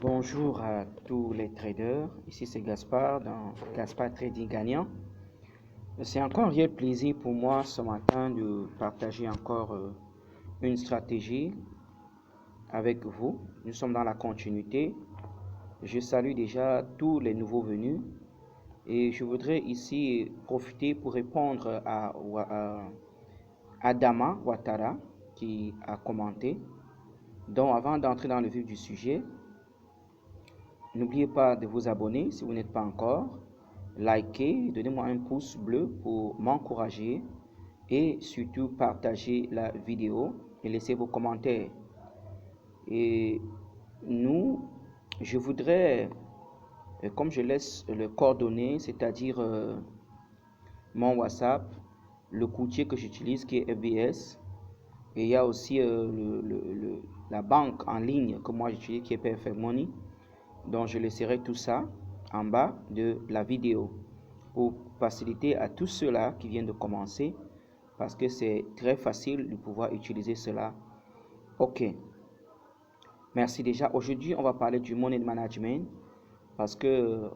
Bonjour à tous les traders, ici c'est Gaspard dans Gaspard Trading Gagnant. C'est encore un réel plaisir pour moi ce matin de partager encore une stratégie avec vous. Nous sommes dans la continuité. Je salue déjà tous les nouveaux venus et je voudrais ici profiter pour répondre à Adama Ouattara qui a commenté. Donc avant d'entrer dans le vif du sujet, n'oubliez pas de vous abonner si vous n'êtes pas encore, likez, donnez-moi un pouce bleu pour m'encourager et surtout partagez la vidéo et laissez vos commentaires. Et je voudrais, comme je laisse le coordonnées, c'est-à-dire mon WhatsApp, le courtier que j'utilise qui est FBS, et il y a aussi la banque en ligne que moi j'utilise qui est Perfect Money. Donc je laisserai tout ça en bas de la vidéo pour faciliter à tous ceux-là qui viennent de commencer, parce que c'est très facile de pouvoir utiliser cela. Ok, merci déjà. Aujourd'hui on va parler du money management parce que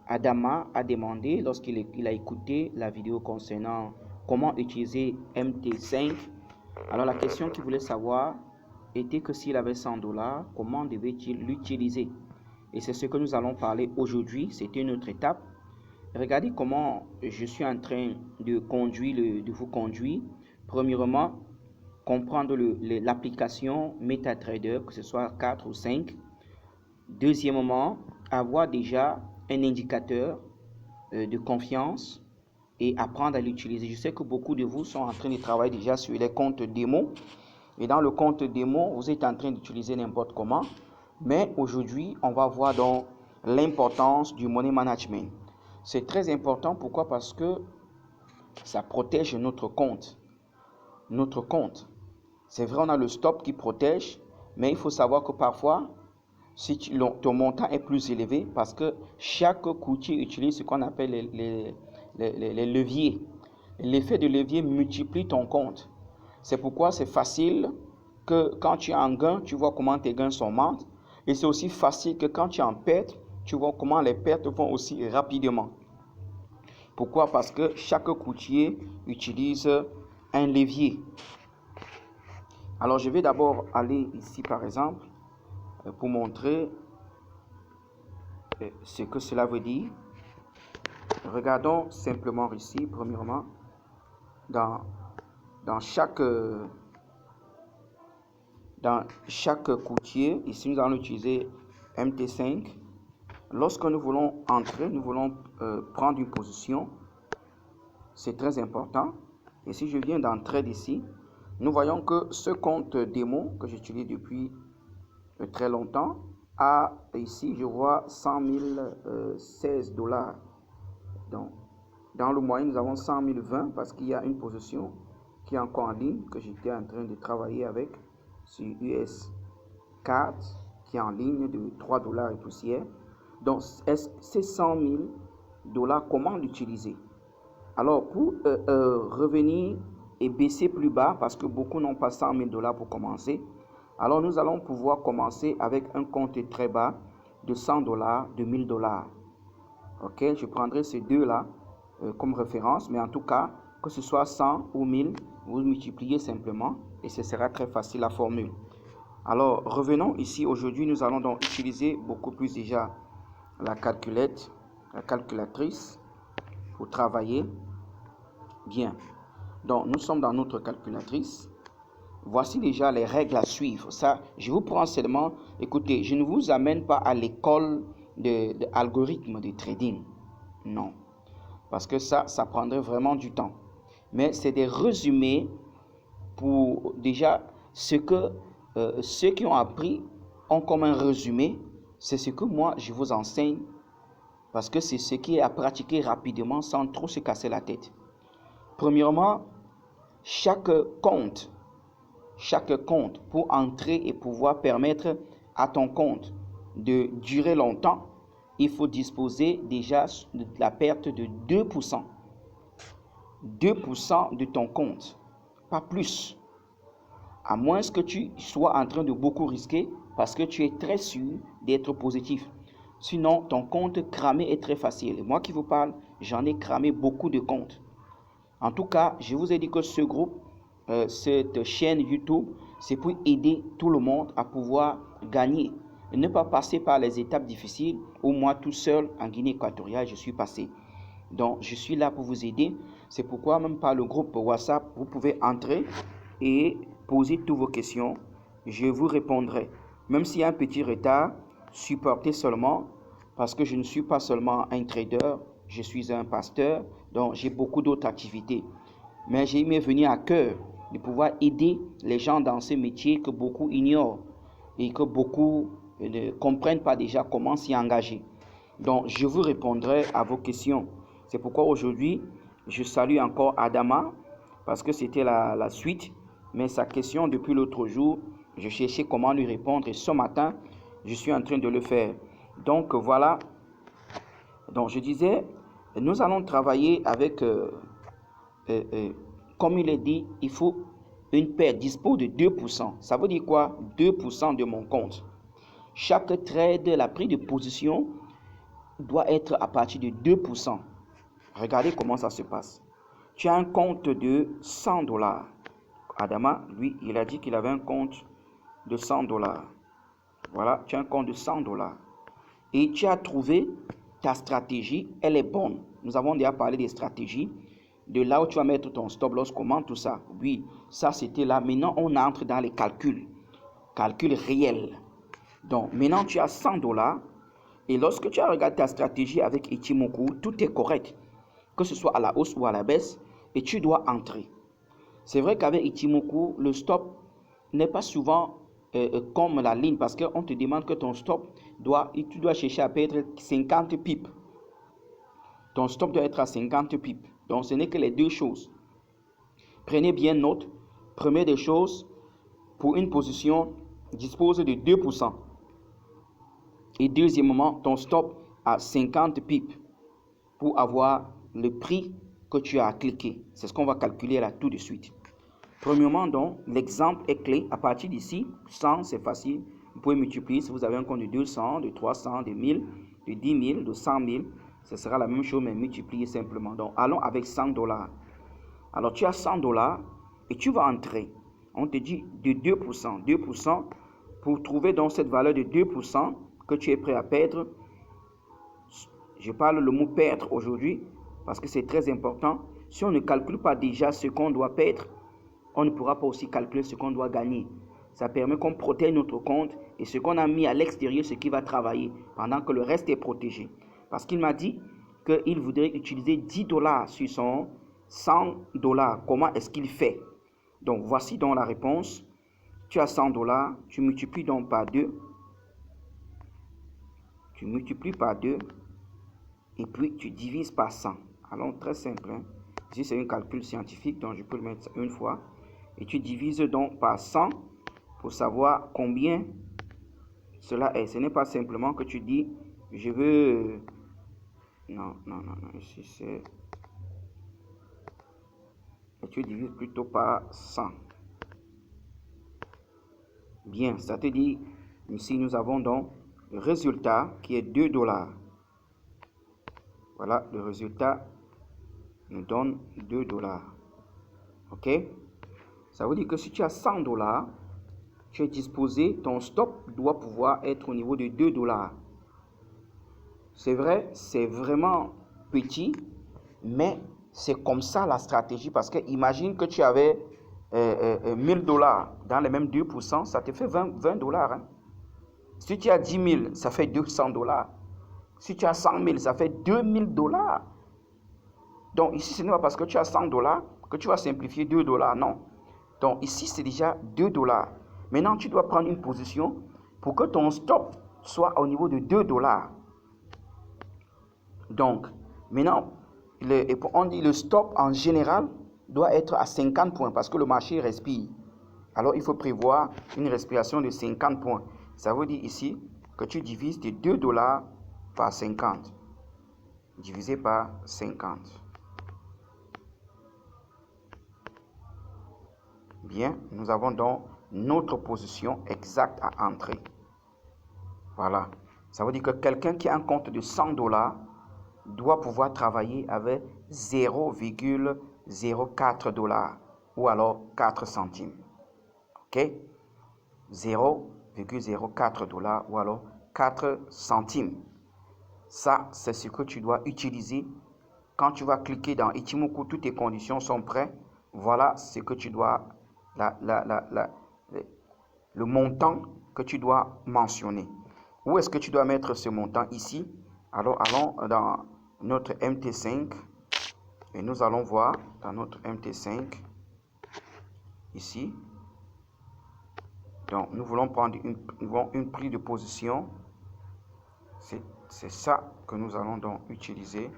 Adama a demandé, lorsqu'il a écouté la vidéo concernant comment utiliser MT5, alors la question qu'il voulait savoir était que s'il avait $100, comment devait-il l'utiliser? Et c'est ce que nous allons parler aujourd'hui. C'était une autre étape. Regardez comment je suis en train de vous conduire. Premièrement, comprendre l'application MetaTrader, que ce soit 4 ou 5. Deuxièmement, avoir déjà un indicateur de confiance et apprendre à l'utiliser. Je sais que beaucoup de vous sont en train de travailler déjà sur les comptes démo. Et dans le compte démo, vous êtes en train d'utiliser n'importe comment. Mais aujourd'hui, on va voir donc l'importance du money management. C'est très important. Pourquoi? Parce que ça protège notre compte. Notre compte. C'est vrai, on a le stop qui protège, mais il faut savoir que parfois, si ton montant est plus élevé, parce que chaque courtier utilise ce qu'on appelle les leviers. L'effet de levier multiplie ton compte. C'est pourquoi c'est facile que quand tu es en gain, tu vois comment tes gains s'augmentent. Et c'est aussi facile que quand tu es en perte, tu vois comment les pertes vont aussi rapidement. Pourquoi? Parce que chaque courtier utilise un levier. Alors je vais d'abord aller ici par exemple pour montrer ce que cela veut dire. Regardons simplement ici, premièrement, dans chaque courtier, ici nous allons utiliser MT5. Lorsque nous voulons entrer, nous voulons prendre une position, c'est très important. Et si je viens d'entrer d'ici, nous voyons que ce compte démo que j'utilise depuis très longtemps a ici, je vois 100 016 $. Donc, dans le moyen, nous avons 100 020 parce qu'il y a une position qui est encore en ligne que j'étais en train de travailler avec sur US 4 qui est en ligne de 3 $ et poussière. Donc, ces 100 000 $, comment l'utiliser? Alors, pour revenir et baisser plus bas, parce que beaucoup n'ont pas 100 000 $ pour commencer, alors nous allons pouvoir commencer avec un compte très bas de 100 $, de 1000 $. Ok, je prendrai ces deux-là comme référence, mais en tout cas, que ce soit 100 ou 1000, vous multipliez simplement et ce sera très facile la formule. Alors, revenons ici. Aujourd'hui, nous allons donc utiliser beaucoup plus déjà la calculatrice pour travailler. Bien. Donc, nous sommes dans notre calculatrice. Voici déjà les règles à suivre. Ça, je vous prends seulement, écoutez, je ne vous amène pas à l'école d'algorithme de trading. Non. Parce que ça prendrait vraiment du temps. Mais c'est des résumés pour déjà ce que ceux qui ont appris ont comme un résumé. C'est ce que moi, je vous enseigne. Parce que c'est ce qui est à pratiquer rapidement sans trop se casser la tête. Premièrement, chaque compte pour entrer et pouvoir permettre à ton compte de durer longtemps, il faut disposer déjà de la perte de 2%. 2% de ton compte, pas plus. À moins que tu sois en train de beaucoup risquer, parce que tu es très sûr d'être positif. Sinon, ton compte cramé est très facile. Moi qui vous parle, j'en ai cramé beaucoup de comptes. En tout cas, je vous ai dit que ce groupe, cette chaîne YouTube, c'est pour aider tout le monde à pouvoir gagner et ne pas passer par les étapes difficiles où moi tout seul en Guinée équatoriale, je suis passé. Donc, je suis là pour vous aider. C'est pourquoi même par le groupe WhatsApp, vous pouvez entrer et poser toutes vos questions. Je vous répondrai. Même s'il y a un petit retard, supportez seulement parce que je ne suis pas seulement un trader, je suis un pasteur, donc j'ai beaucoup d'autres activités. Mais j'ai aimé venir à cœur de pouvoir aider les gens dans ce métier que beaucoup ignorent et que beaucoup ne comprennent pas déjà comment s'y engager. Donc, je vous répondrai à vos questions. C'est pourquoi aujourd'hui, je salue encore Adama, parce que c'était la suite. Mais sa question depuis l'autre jour, je cherchais comment lui répondre. Et ce matin, je suis en train de le faire. Donc, voilà. Donc, je disais, nous allons travailler avec, comme il est dit, il faut une paire dispo de 2%. Ça veut dire quoi? 2% de mon compte. Chaque trade, la prise de position doit être à partir de 2%. Regardez comment ça se passe. Tu as un compte de 100 $. Adama, lui, il a dit qu'il avait un compte de 100 $. Voilà, tu as un compte de 100 $. Et tu as trouvé ta stratégie, elle est bonne. Nous avons déjà parlé des stratégies, de là où tu vas mettre ton stop loss, comment tout ça. Oui, ça c'était là. Maintenant, on entre dans les calculs réels. Donc, maintenant, tu as 100 $. Et lorsque tu as regardé ta stratégie avec Ichimoku, tout est correct, que ce soit à la hausse ou à la baisse, et tu dois entrer. C'est vrai qu'avec Ichimoku, le stop n'est pas souvent comme la ligne, parce qu'on te demande que ton stop, tu dois chercher à perdre 50 pips. Ton stop doit être à 50 pips. Donc ce n'est que les deux choses. Prenez bien note. Première des choses, pour une position, dispose de 2%. Et deuxièmement, ton stop à 50 pips pour avoir le prix que tu as à cliquer. C'est ce qu'on va calculer là tout de suite. Premièrement, donc, l'exemple est clé. À partir d'ici, 100, c'est facile. Vous pouvez multiplier si vous avez un compte de 200, de 300, de 1000, de 10 000, de 100 000. Ce sera la même chose, mais multiplier simplement. Donc, allons avec 100 $. Alors, tu as 100 $ et tu vas entrer. On te dit de 2%. 2% pour trouver donc cette valeur de 2% que tu es prêt à perdre. Je parle le mot perdre aujourd'hui parce que c'est très important. Si on ne calcule pas déjà ce qu'on doit perdre, on ne pourra pas aussi calculer ce qu'on doit gagner. Ça permet qu'on protège notre compte et ce qu'on a mis à l'extérieur, ce qui va travailler pendant que le reste est protégé. Parce qu'il m'a dit qu'il voudrait utiliser 10 $ sur son 100 $. Comment est-ce qu'il fait? Donc, voici donc la réponse. Tu as 100 $, tu multiplies donc par 2. Tu multiplies par 2 et puis tu divises par 100. Alors, très simple. Hein? Ici, c'est un calcul scientifique, donc je peux le mettre une fois. Et tu divises donc par 100 pour savoir combien cela est. Ce n'est pas simplement que tu dis, je veux... Non, ici c'est... Et tu divises plutôt par 100. Bien, ça te dit, ici nous avons donc le résultat qui est 2 $. Voilà, le résultat nous donne 2 $. Ok? Ça veut dire que si tu as 100 $, tu es disposé, ton stop doit pouvoir être au niveau de 2 $. C'est vrai, c'est vraiment petit, mais c'est comme ça la stratégie. Parce que imagine que tu avais 1000 $ dans les mêmes 2%, ça te fait 20 $. Hein. Si tu as 10 000, ça fait 200 $. Si tu as 100 000, ça fait 2000 $. Donc ici, ce n'est pas parce que tu as 100 $ que tu vas simplifier 2 $. Non. Donc ici, c'est déjà 2 $. Maintenant, tu dois prendre une position pour que ton stop soit au niveau de 2 $. Donc, maintenant, on dit le stop en général doit être à 50 points parce que le marché respire. Alors, il faut prévoir une respiration de 50 points. Ça veut dire ici que tu divises tes 2 $ par 50. Divisé par 50. Bien, nous avons donc notre position exacte à entrer. Voilà. Ça veut dire que quelqu'un qui a un compte de 100 $, doit pouvoir travailler avec 0,04 $ ou alors 4 centimes. OK? 0,04 $ ou alors 4 centimes. Ça, c'est ce que tu dois utiliser. Quand tu vas cliquer dans Ichimoku, toutes tes conditions sont prêtes. Voilà ce que tu dois, le montant que tu dois mentionner. Où est-ce que tu dois mettre ce montant? Ici. Alors, allons dans notre MT5 et nous allons voir dans notre MT5 ici. Donc, nous voulons prendre une prise de position. C'est ça que nous allons donc utiliser.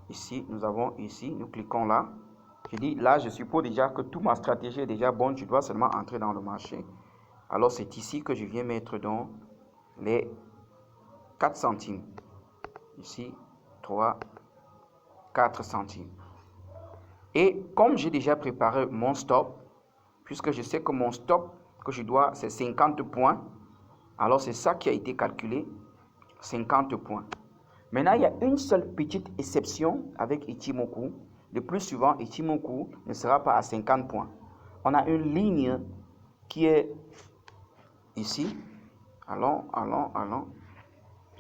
Ici, nous avons ici, nous cliquons là. Je dis là, je suppose déjà que toute ma stratégie est déjà bonne. Je dois seulement entrer dans le marché. Alors, c'est ici que je viens mettre donc les 4 centimes. Ici, 3, 4 centimes. Et comme j'ai déjà préparé mon stop, puisque je sais que mon stop que je dois, c'est 50 points, alors c'est ça qui a été calculé, 50 points. Maintenant, il y a une seule petite exception avec Ichimoku. Le plus souvent, Ichimoku ne sera pas à 50 points. On a une ligne qui est ici. Allons.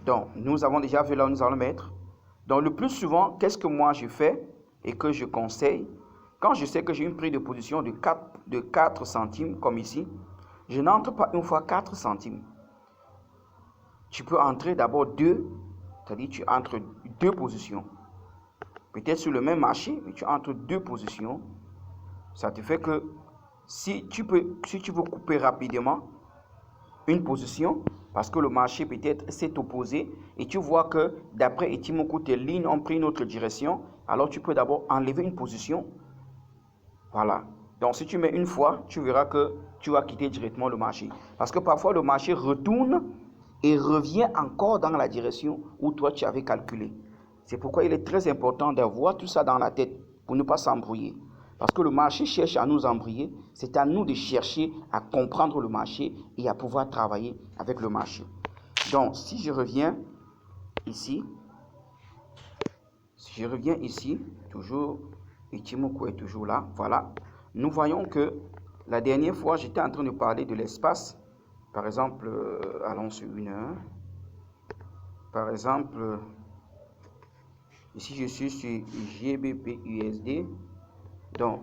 Donc, nous avons déjà vu là où nous allons mettre. Donc, le plus souvent, qu'est-ce que moi je fais et que je conseille? Quand je sais que j'ai une prise de position de 4 centimes, comme ici, je n'entre pas une fois 4 centimes. Tu peux entrer d'abord 2, c'est-à-dire tu entres 2 positions. Peut-être sur le même marché, mais tu entres 2 positions. Ça te fait que si tu veux couper rapidement une position, parce que le marché peut-être s'est opposé, et tu vois que d'après Ichimoku, tes lignes ont pris une autre direction, alors tu peux d'abord enlever une position. Voilà. Donc, si tu mets une fois, tu verras que tu vas quitter directement le marché. Parce que parfois, le marché retourne et revient encore dans la direction où toi, tu avais calculé. C'est pourquoi il est très important d'avoir tout ça dans la tête pour ne pas s'embrouiller. Parce que le marché cherche à nous embrouiller. C'est à nous de chercher à comprendre le marché et à pouvoir travailler avec le marché. Donc, si je reviens ici, toujours, Ichimoku est toujours là, voilà. Nous voyons que la dernière fois, j'étais en train de parler de l'espace. Par exemple, allons sur 1 heure. Par exemple, ici je suis sur GBP USD. Donc,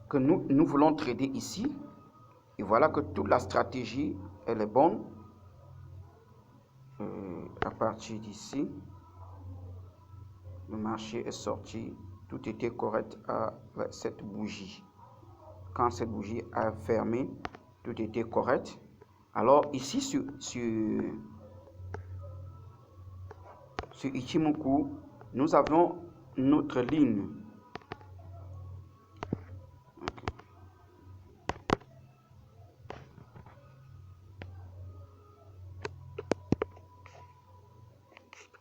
que nous voulons trader ici. Et voilà que toute la stratégie, elle est bonne. À partir d'ici, le marché est sorti. Tout était correct à cette bougie. Quand cette bougie a fermé, tout était correct. Alors ici sur Ichimoku, nous avons notre ligne. Okay.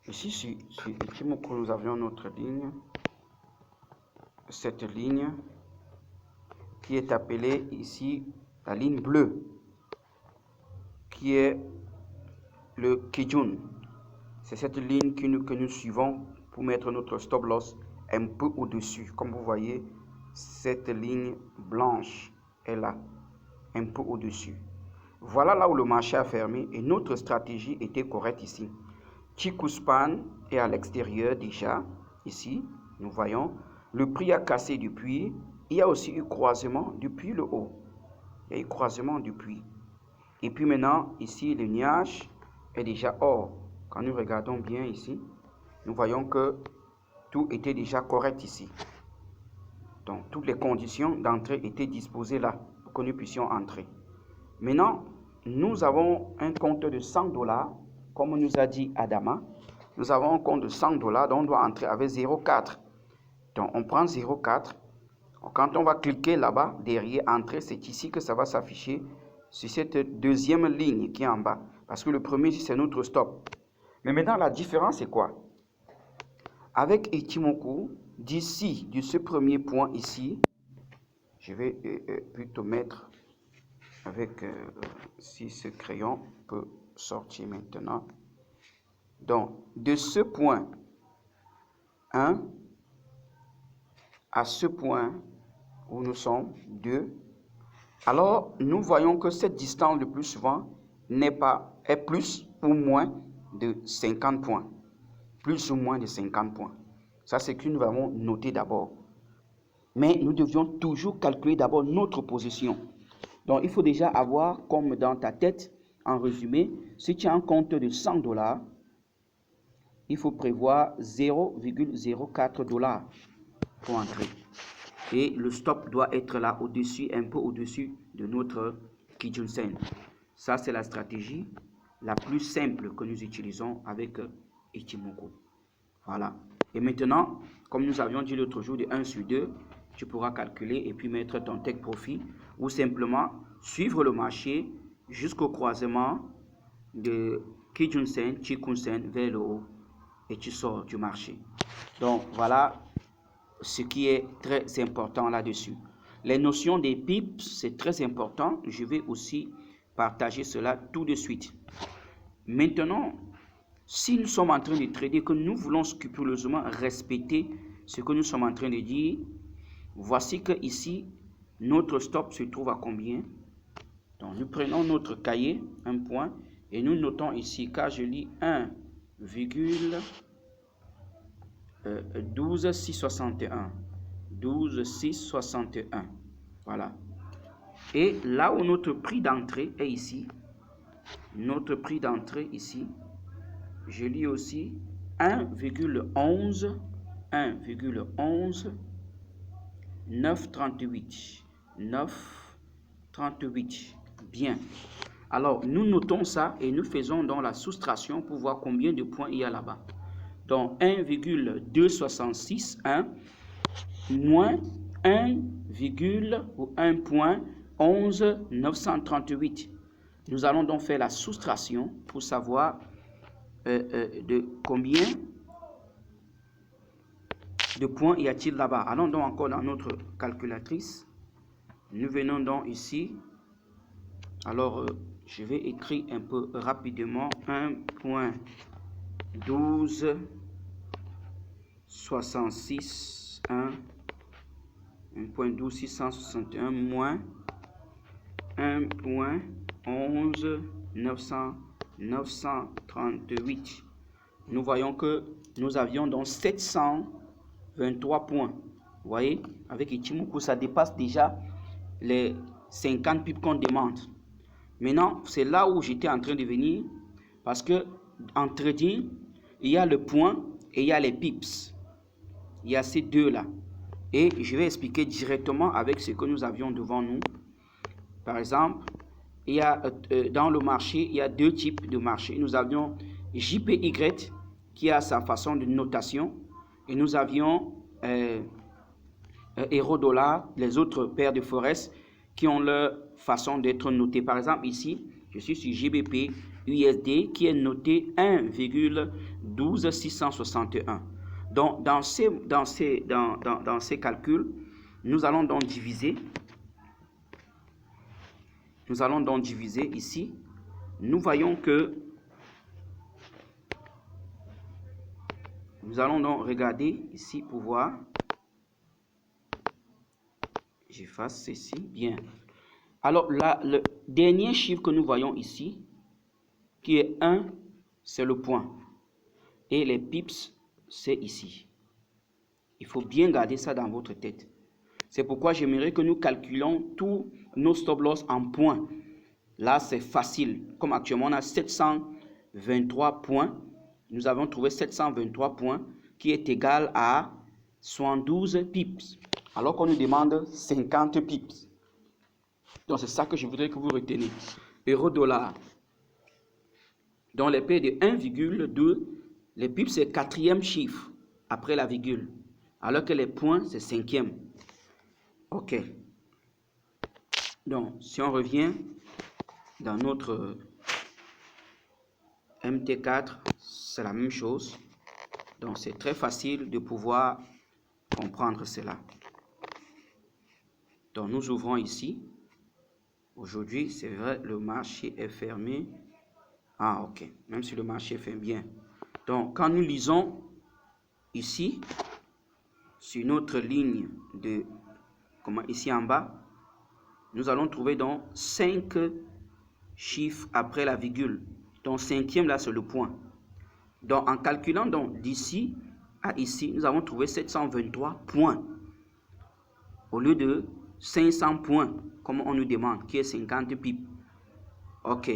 Ici sur Ichimoku, nous avions notre ligne. Cette ligne qui est appelée ici la ligne bleue, qui est le Kijun. C'est cette ligne que nous suivons pour mettre notre stop loss un peu au-dessus. Comme vous voyez, cette ligne blanche est là, un peu au-dessus. Voilà là où le marché a fermé et notre stratégie était correcte ici. Chikuspan est à l'extérieur déjà. Ici, nous voyons, le prix a cassé depuis. Il y a aussi eu croisement depuis le haut. Il y a eu croisement depuis. Et puis maintenant, ici, le nuage est déjà hors. Quand nous regardons bien ici, nous voyons que tout était déjà correct ici. Donc, toutes les conditions d'entrée étaient disposées là pour que nous puissions entrer. Maintenant, nous avons un compte de 100 $, comme nous a dit Adama. Nous avons un compte de 100 $, donc on doit entrer avec 0,4. Donc, on prend 0,4. Quand on va cliquer là-bas, derrière entrer, c'est ici que ça va s'afficher sur cette deuxième ligne qui est en bas. Parce que le premier, c'est notre stop. Mais maintenant, la différence, c'est quoi? Avec Ichimoku, d'ici, de ce premier point ici, je vais plutôt mettre avec si ce crayon peut sortir maintenant. Donc, de ce point 1 à ce point où nous sommes 2, alors nous voyons que cette distance le plus souvent est plus ou moins de 50 points. Plus ou moins de 50 points. Ça, c'est que nous avons noté d'abord. Mais nous devions toujours calculer d'abord notre position. Donc, il faut déjà avoir, comme dans ta tête, en résumé, si tu as un compte de $100, il faut prévoir 0,04 $ pour entrer. Et le stop doit être là au-dessus, un peu au-dessus de notre Kijun Sen. Ça, c'est la stratégie la plus simple que nous utilisons avec Ichimoku. Voilà. Et maintenant, comme nous avions dit l'autre jour, de 1 sur 2, tu pourras calculer et puis mettre ton take profit ou simplement suivre le marché jusqu'au croisement de Kijun Sen, Chikun Sen vers le haut et tu sors du marché. Donc, voilà ce qui est très important là-dessus. Les notions des pips, c'est très important. Je vais aussi partager cela tout de suite. Maintenant, si nous sommes en train de trader, que nous voulons scrupuleusement respecter ce que nous sommes en train de dire, voici que ici, notre stop se trouve à combien? Donc, nous prenons notre cahier, un point, et nous notons ici, car je lis 1,12661. 12661. Voilà. Et là où notre prix d'entrée est ici, notre prix d'entrée ici, je lis aussi 1,11 938. 938. Bien. Alors, nous notons ça et nous faisons donc la soustraction pour voir combien de points il y a là-bas. Donc, 1,2661 moins 1,11 Nous allons donc faire la soustraction pour savoir de combien de points y a-t-il là-bas. Allons donc encore dans notre calculatrice. Nous venons donc ici. Alors, je vais écrire un peu rapidement 1,12661 moins 1,11 938. Nous voyons que nous avions donc 723 points. Vous voyez, avec Ichimoku, ça dépasse déjà les 50 pips qu'on demande. Maintenant, c'est là où j'étais en train de venir, parce que en trading, il y a le point et il y a les pips. Il y a ces deux-là. Et je vais expliquer directement avec ce que nous avions devant nous. Par exemple, il y a, dans le marché, il y a deux types de marché. Nous avions JPY qui a sa façon de notation et nous avions euro-dollar, les autres paires de forex qui ont leur façon d'être notées. Par exemple, ici, je suis sur GBP USD qui est noté 1,12661. Donc, dans ces calculs, nous allons donc diviser. Nous allons donc diviser ici. Nous voyons que nous allons donc regarder ici pour voir. J'efface ceci. Bien. Alors là, le dernier chiffre que nous voyons ici, qui est 1, c'est le point. Et les pips, c'est ici. Il faut bien garder ça dans votre tête. C'est pourquoi j'aimerais que nous calculions tous nos stop loss en points. Là, c'est facile. Comme actuellement, on a 723 points. Nous avons trouvé 723 points qui est égal à 72 pips. Alors qu'on nous demande 50 pips. Donc, c'est ça que je voudrais que vous reteniez. Euro-dollar. Donc, les paires de 1,2, les pips, c'est 4e chiffre après la virgule. Alors que les points, c'est 5e. OK. Donc, si on revient dans notre MT4, c'est la même chose. Donc, c'est très facile de pouvoir comprendre cela. Donc, nous ouvrons ici. Aujourd'hui, c'est vrai, le marché est fermé. Ah, ok. Même si le marché est fermé, bien. Donc, quand nous lisons ici, sur notre ligne de, ici en bas, nous allons trouver donc 5 chiffres après la virgule. Donc, cinquième, là, c'est le point. Donc, en calculant donc d'ici à ici, nous avons trouvé 723 points. Au lieu de 500 points, comme on nous demande, qui est 50 pips. Ok.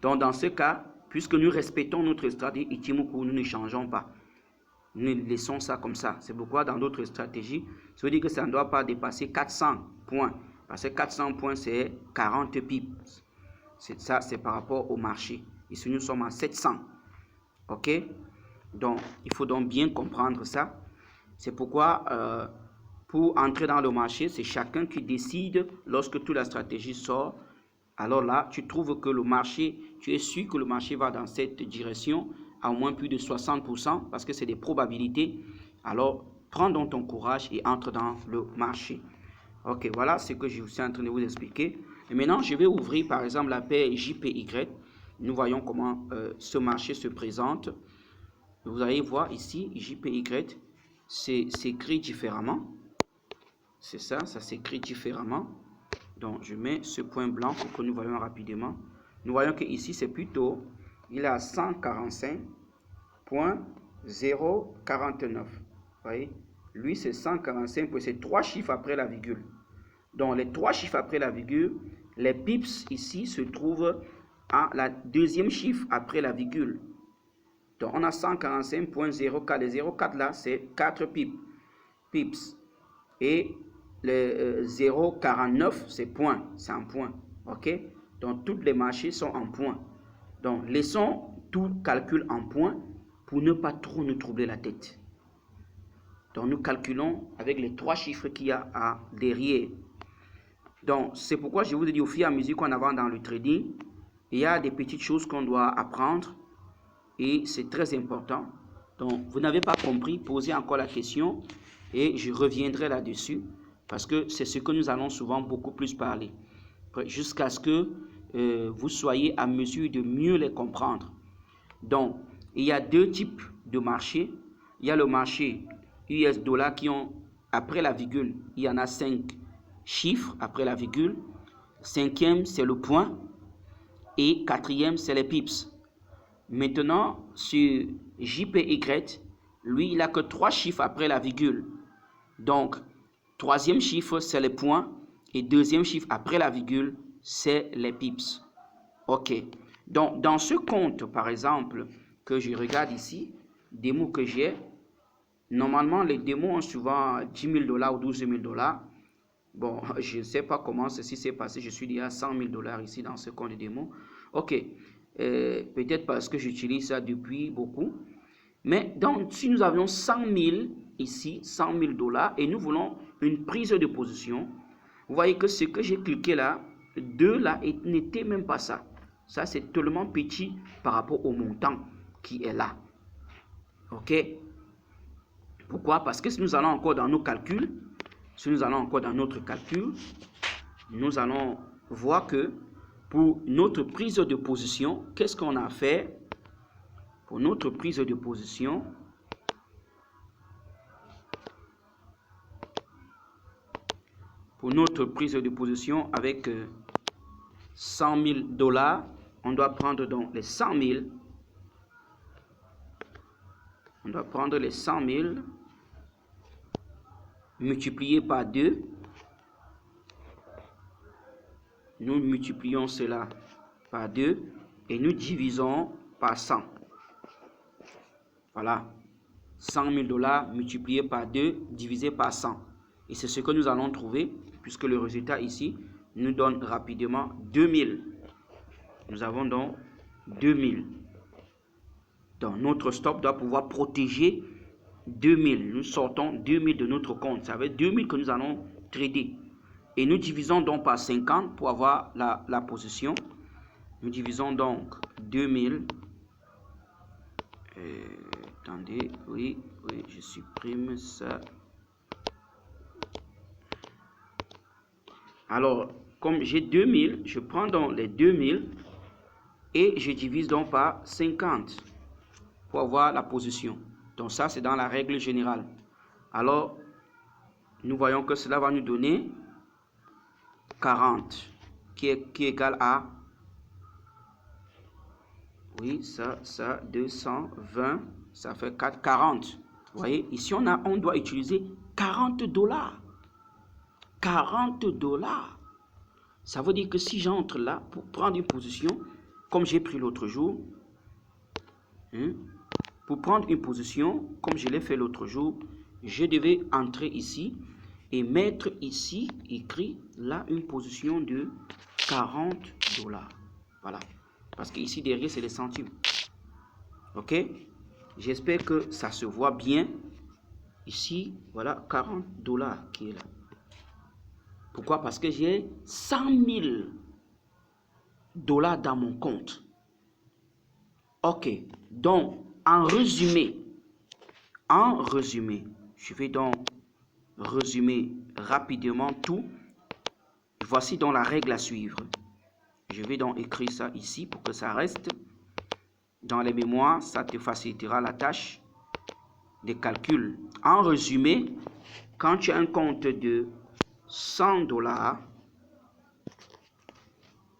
Donc, dans ce cas, puisque nous respectons notre stratégie Ichimoku, nous ne changeons pas. Nous laissons ça comme ça. C'est pourquoi dans d'autres stratégies, ça veut dire que ça ne doit pas dépasser 400 points. Parce que 400 points, c'est 40 pips. Ça, c'est par rapport au marché. Ici, nous sommes à 700. OK? Donc, il faut donc bien comprendre ça. C'est pourquoi, pour entrer dans le marché, c'est chacun qui décide lorsque toute la stratégie sort. Alors là, tu trouves que le marché, tu es sûr que le marché va dans cette direction à au moins plus de 60% parce que c'est des probabilités. Alors, prends donc ton courage et entre dans le marché. Ok, voilà ce que je suis en train de vous expliquer. Et maintenant, je vais ouvrir par exemple la paire JPY. Nous voyons comment ce marché se présente. Vous allez voir ici, JPY, s'écrit différemment. C'est ça, ça s'écrit différemment. Donc, je mets ce point blanc pour que nous voyons rapidement. Nous voyons que ici, c'est plutôt, il est à 145.049. Vous voyez, lui, c'est 145, c'est 3 chiffres après la virgule. Donc, les 3 chiffres après la virgule, les pips ici se trouvent à la deuxième chiffre après la virgule. Donc, on a 145.04. Les 0,4 là, c'est 4 pips. Et le 0,49, c'est point. C'est en point. OK? Donc, tous les marchés sont en point. Donc, laissons tout calcul en point pour ne pas trop nous troubler la tête. Donc, nous calculons avec les 3 chiffres qu'il y a à derrière. Donc, c'est pourquoi je vous ai dit au fur et à mesure qu'on avance dans le trading, il y a des petites choses qu'on doit apprendre et c'est très important. Donc, vous n'avez pas compris, posez encore la question et je reviendrai là-dessus parce que c'est ce que nous allons souvent beaucoup plus parler jusqu'à ce que vous soyez à mesure de mieux les comprendre. Donc, il y a 2 types de marchés. Il y a le marché US dollar qui ont, après la virgule, il y en a 5 chiffres après la virgule. 5e, c'est le point. Et 4e, c'est les pips. Maintenant, sur JPY, lui, il n'a que 3 chiffres après la virgule. Donc, 3e chiffre, c'est les points. Et 2e chiffre après la virgule, c'est les pips. OK. Donc, dans ce compte, par exemple, que je regarde ici, démo que j'ai, normalement, les démos ont souvent 10 000 $ ou 12 000 $. Bon, je ne sais pas comment ceci s'est passé. Je suis déjà à 100 000 $ ici dans ce compte de démo. OK. Peut-être parce que j'utilise ça depuis beaucoup. Mais donc, si nous avions 100 000 ici, 100 000 $, et nous voulons une prise de position, vous voyez que ce que j'ai cliqué là, 2 là, n'était même pas ça. Ça, c'est tellement petit par rapport au montant qui est là. OK? Pourquoi? Parce que si nous allons encore dans nos calculs, nous allons voir que pour notre prise de position, qu'est-ce qu'on a fait? Pour notre prise de position, avec 100 000 $, on doit prendre donc les 100 000. On doit prendre les 100 000 multiplié par 2. Nous multiplions cela par 2 et nous divisons par 100. Voilà. 100 000 $ multiplié par 2 divisé par 100. Et c'est ce que nous allons trouver puisque le résultat ici nous donne rapidement 2000. Nous avons donc 2000. Donc notre stop doit pouvoir protéger 2000. Nous sortons 2000 de notre compte. Ça veut dire 2000 que nous allons trader. Et nous divisons donc par 50 pour avoir la position. Nous divisons donc 2000. Attendez, oui, je supprime ça. Alors, comme j'ai 2000, je prends donc les 2000 et je divise donc par 50 pour avoir la position. Donc ça, c'est dans la règle générale. Alors, nous voyons que cela va nous donner 40, qui est égal à, oui, ça, 220, ça fait 40. Vous voyez, ici, on doit utiliser 40 $. 40 $. Ça veut dire que si j'entre là pour prendre une position, comme j'ai pris l'autre jour, pour prendre une position, comme je l'ai fait l'autre jour, je devais entrer ici et mettre ici, écrit là, une position de 40 $. Voilà. Parce que ici derrière, c'est les centimes. Ok? J'espère que ça se voit bien. Ici, voilà, 40 $ qui est là. Pourquoi? Parce que j'ai 100 000 $ dans mon compte. Ok. Donc, en résumé, je vais donc résumer rapidement tout. Voici donc la règle à suivre. Je vais donc écrire ça ici pour que ça reste dans les mémoires. Ça te facilitera la tâche des calculs. En résumé, quand tu as un compte de 100 $,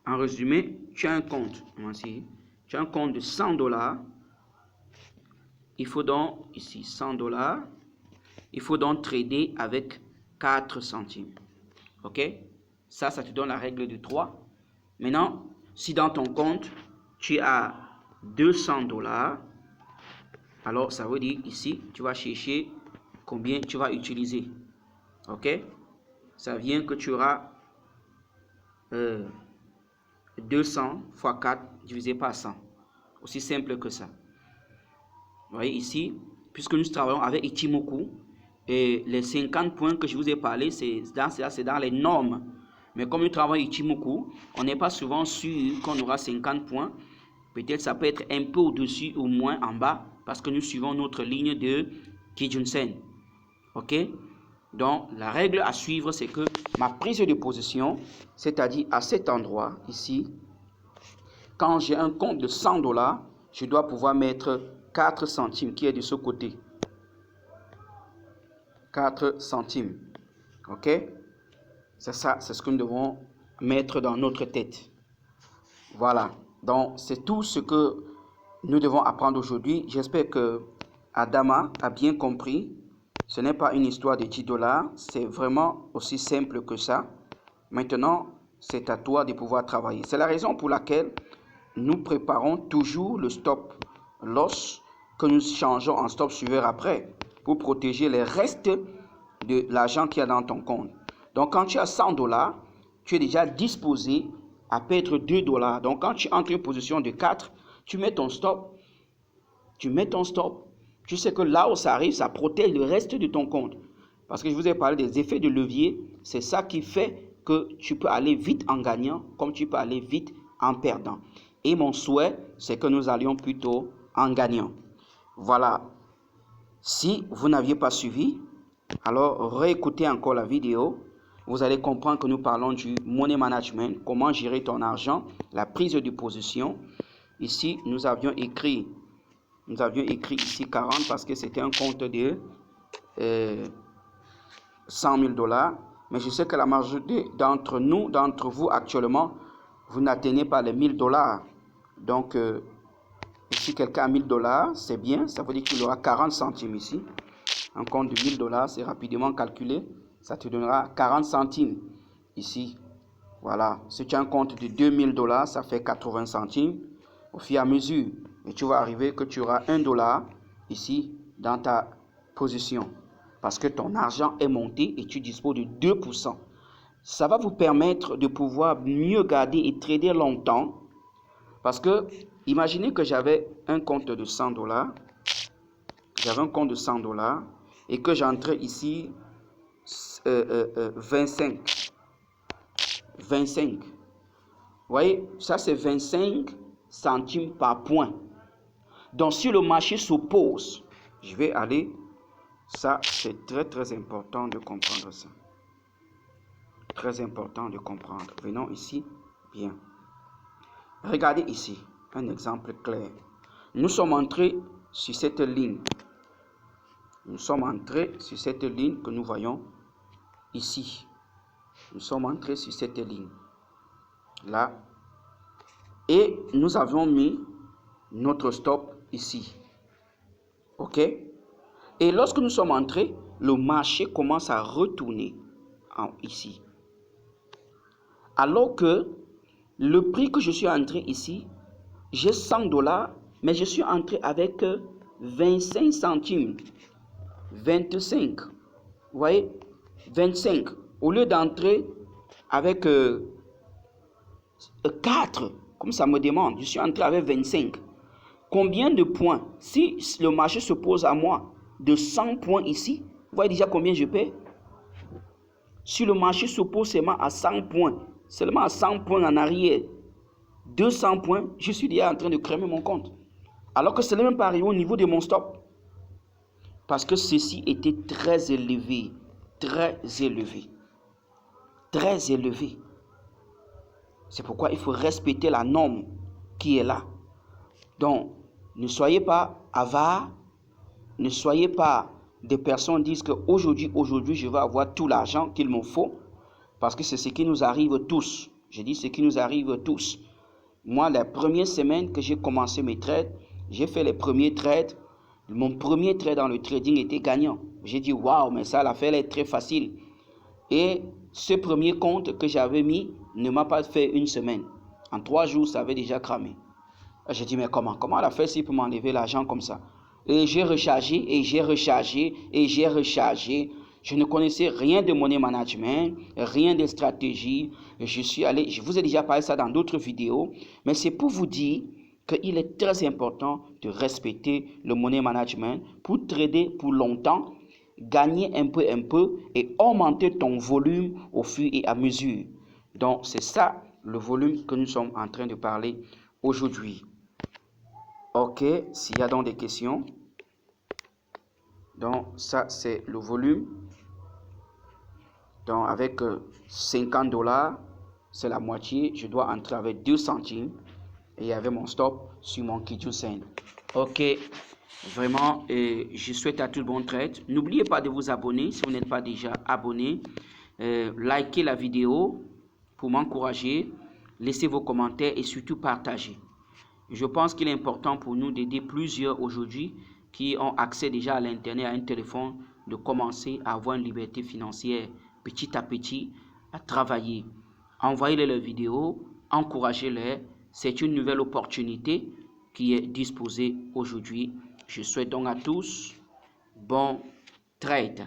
en résumé, tu as un compte, voici, tu as un compte de 100 $, il faut donc, ici, 100 $, il faut donc trader avec 4 centimes. Ok? Ça te donne la règle de 3. Maintenant, si dans ton compte, tu as 200 $, alors ça veut dire ici, tu vas chercher combien tu vas utiliser. Ok? Ça vient que tu auras 200 fois 4 divisé par 100. Aussi simple que ça. Vous voyez ici, puisque nous travaillons avec Ichimoku, et les 50 points que je vous ai parlé, c'est dans les normes. Mais comme nous travaillons Ichimoku, on n'est pas souvent sûr qu'on aura 50 points. Peut-être ça peut être un peu au-dessus ou moins en bas, parce que nous suivons notre ligne de Kijun-sen. Ok? Donc, la règle à suivre, c'est que ma prise de position, c'est-à-dire à cet endroit, ici, quand j'ai un compte de 100 $, je dois pouvoir mettre 4 centimes qui est de ce côté. 4 centimes. Ok? C'est ça, c'est ce que nous devons mettre dans notre tête. Voilà. Donc, c'est tout ce que nous devons apprendre aujourd'hui. J'espère que Adama a bien compris. Ce n'est pas une histoire de 10 $, c'est vraiment aussi simple que ça. Maintenant, c'est à toi de pouvoir travailler. C'est la raison pour laquelle nous préparons toujours le stop loss que nous changeons en stop suiveur après pour protéger les restes de l'argent qu'il y a dans ton compte. Donc, quand tu as 100 $, tu es déjà disposé à perdre 2 $. Donc, quand tu entres en position de 4, tu mets ton stop. Tu sais que là où ça arrive, ça protège le reste de ton compte. Parce que je vous ai parlé des effets de levier. C'est ça qui fait que tu peux aller vite en gagnant comme tu peux aller vite en perdant. Et mon souhait, c'est que nous allions plutôt en gagnant. Voilà. Si vous n'aviez pas suivi, alors réécoutez encore la vidéo. Vous allez comprendre que nous parlons du money management, comment gérer ton argent, la prise de position. Ici, nous avions écrit ici 40 parce que c'était un compte de 100 000 $. Mais je sais que la majorité d'entre vous actuellement, vous n'atteignez pas les 1000 $. Donc, si quelqu'un a 1000 $, c'est bien. Ça veut dire qu'il aura 40 centimes ici. Un compte de 1000 $, c'est rapidement calculé. Ça te donnera 40 centimes ici. Voilà. Si tu as un compte de 2000 $, ça fait 80 centimes. Au fur et à mesure, et tu vas arriver que tu auras 1 $ ici dans ta position. Parce que ton argent est monté et tu disposes de 2%. Ça va vous permettre de pouvoir mieux garder et trader longtemps. Parce que, imaginez que j'avais un compte de 100 $. J'avais un compte de 100 $ et que j'entrais ici 25. 25. Vous voyez, ça c'est 25 centimes par point. Donc, si le marché s'oppose, je vais aller, ça c'est très très important de comprendre ça. Très important de comprendre. Venons ici. Bien. Regardez ici. Un exemple clair. Nous sommes entrés sur cette ligne. Nous sommes entrés sur cette ligne que nous voyons ici. Nous sommes entrés sur cette ligne. Là. Et nous avons mis notre stop ici. OK? Et lorsque nous sommes entrés, le marché commence à retourner ici. Alors que le prix que je suis entré ici, j'ai $100, mais je suis entré avec 25 centimes. 25. Vous voyez? 25. Au lieu d'entrer avec 4, comme ça me demande, je suis entré avec 25. Combien de points? Si le marché se pose à moi de 100 points ici, vous voyez déjà combien je paie? Si le marché s'oppose seulement à 100 points, seulement à 100 points en arrière, 200 points, je suis déjà en train de cramer mon compte. Alors que ce n'est même pas arrivé au niveau de mon stop. Parce que ceci était très élevé. Très élevé. Très élevé. C'est pourquoi il faut respecter la norme qui est là. Donc, ne soyez pas avares. Ne soyez pas des personnes qui disent qu'aujourd'hui, je vais avoir tout l'argent qu'il me faut. Parce que c'est ce qui nous arrive tous. Je dis ce qui nous arrive tous. Moi, la première semaine que j'ai commencé mes trades, j'ai fait les premiers trades. Mon premier trade dans le trading était gagnant. J'ai dit, waouh, mais ça, l'affaire est très facile. Et ce premier compte que j'avais mis ne m'a pas fait une semaine. En 3 jours, ça avait déjà cramé. J'ai dit, mais comment elle a fait si pour m'enlever l'argent comme ça? Et j'ai rechargé, et j'ai rechargé, et j'ai rechargé. Je ne connaissais rien de money management, rien de stratégie. Je vous ai déjà parlé ça dans d'autres vidéos, mais c'est pour vous dire qu'il est très important de respecter le money management pour trader pour longtemps, gagner un peu et augmenter ton volume au fur et à mesure. Donc, c'est ça le volume que nous sommes en train de parler aujourd'hui. OK, s'il y a donc des questions. Donc, ça, c'est le volume. Donc, avec $50, c'est la moitié. Je dois entrer avec 2 centimes. Et il y avait mon stop sur mon Kijun-sen. OK, vraiment, je souhaite à tout le bon trade. N'oubliez pas de vous abonner si vous n'êtes pas déjà abonné. Likez la vidéo pour m'encourager. Laissez vos commentaires et surtout partagez. Je pense qu'il est important pour nous d'aider plusieurs aujourd'hui qui ont accès déjà à l'Internet, à un téléphone, de commencer à avoir une liberté financière petit à petit, à travailler. Envoyez-les leurs vidéos, encouragez-les. C'est une nouvelle opportunité qui est disposée aujourd'hui. Je souhaite donc à tous bon trade.